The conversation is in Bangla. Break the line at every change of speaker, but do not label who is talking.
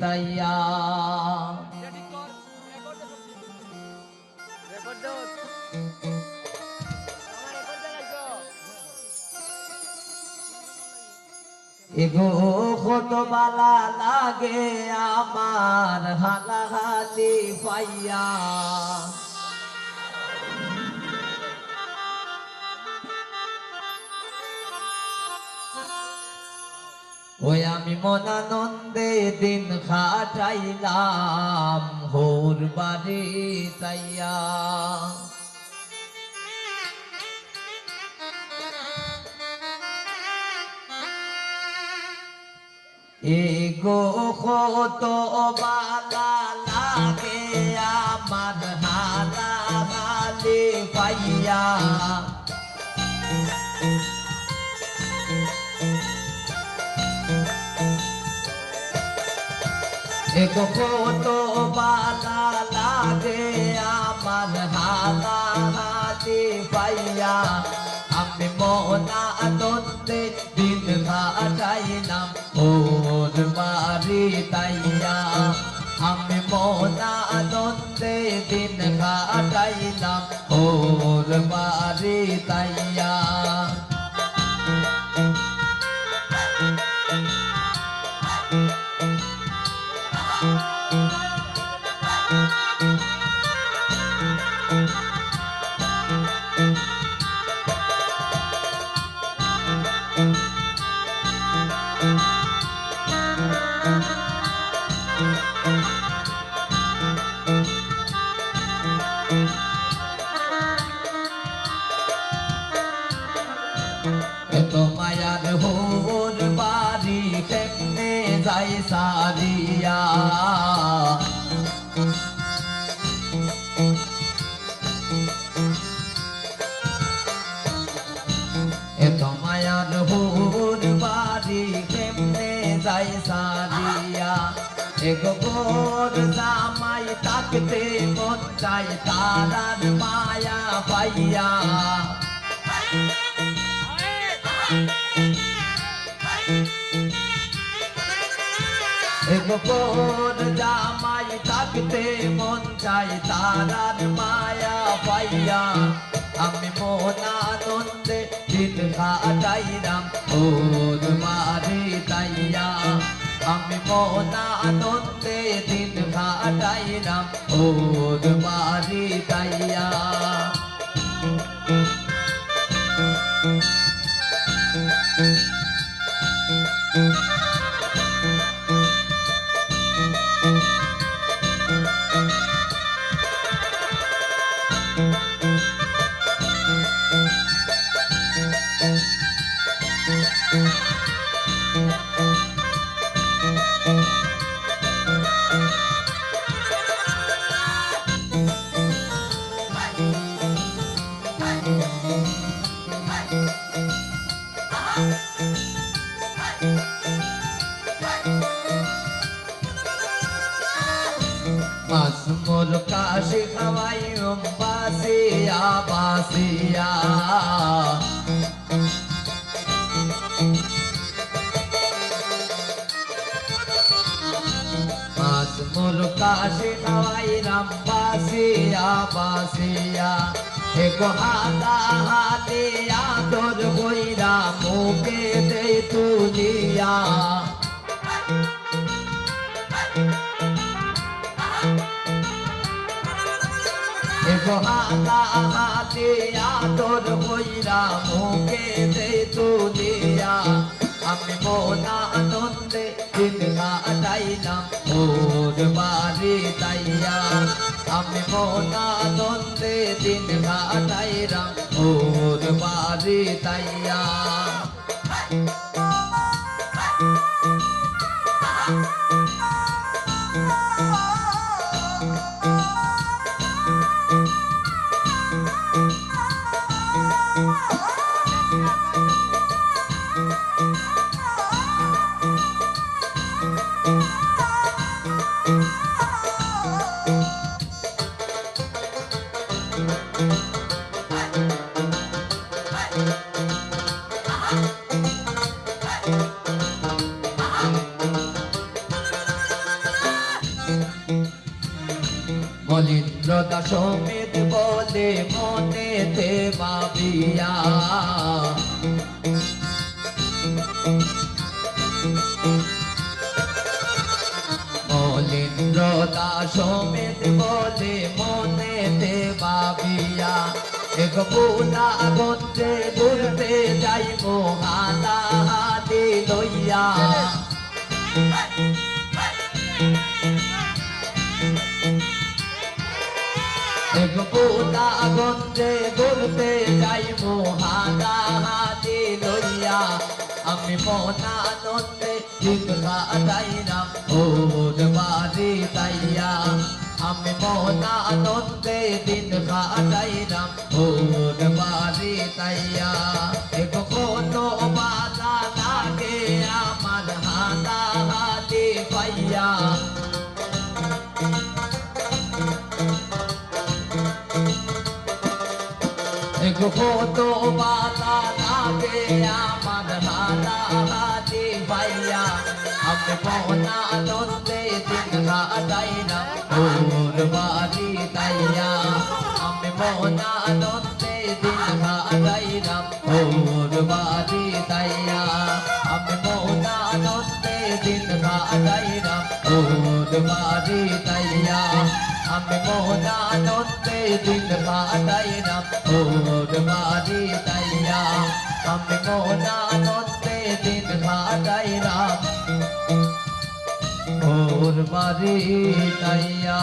তাইয়া এগো কত বালা লাগে আমার হালাহালি পাইয়া ওই আমি মনানন্দে দিন খাটাইলাম হোর বাড়ি তাইয়া এগো কত বালা লাগে আমার হালাহালি পাইয়া এগো কত বালা লাগে আমার হালাহালি পাইয়া আমি মনা আনন্দে দিন কাটাইলাম ওর বাড়ি তাইয়া আমি মনা আনন্দে দিন কাটাইলাম ওর বাড়ি তাইয়া এত মায়ার হোর বাড়ি কেমনে যাই সারিয়া এত মায়ার হোর বাড়ি কেমনে যাই সারিয়া এগো গোর জামাই তাকতে মন চাই তারার মায়া পাইয়া এগো গোর জামাই তাকতে মন চাই তারার মায়া পাইয়া আমি মনানন্দে দিন কাটাইলাম ওর বাড়ি তাইয়া আমি মনানন্দে দিন কাটাইলাম ওর বাড়ি তাইয়া মাসমুল কাশি খাওয়াই বাসিয়া বাসিয়া মাসমুল কাশি খাওয়াই বাসিয়া বাসিয়া এগো হালা হাতে আদর কইরা মুখে দে তুলিয়া এগো হালা হাতে আদর কইরা মুখে দে তুলিয়া আমি মনা আনন্দে দিন কাটাইলাম ওর বাড়ি তাইয়া আমি মনা আনন্দে দিন কাটাইলাম ওর বাড়ি তাইয়া মলিন্দ্রতা সমিত বলে মনেতে ভাবিয়া মলিন্দ্রতা সমিত বলে মনেতে ভাবিয়া এক বুলা গঞ্জে ঘুরতে যাইব হাতা হাতি লইয়া এক বুলা গঞ্জে ঘুরতে যাইব হাতা হাতি লইয়া আমি মনানন্দে দিন কাটাইলাম ওর বাড়ি তাইয়া আমি মনানন্দে দিন কাটাইলাম ওর বাড়ি তাইয়া এক কোনো বাধা লাগে আমার হাতা হাতি পাইয়া এক কোনো বাধা লাগে আমার হাতা হাতি পাইয়া আমি মনানন্দে দিন কাটাইলাম ওর বাড়ি তাইয়া আমি মনানন্দে দিন কাটাইলাম ওর বাড়ি তাইয়া আমি মনানন্দে দিন কাটাইলাম ওর বাড়ি তাইয়া আমি মনানন্দে দিন কাটাইলাম ওর বাড়ি তাইয়া আমি মনানন্দে দিন কাটাইলাম ওর বাড়ি তাইয়া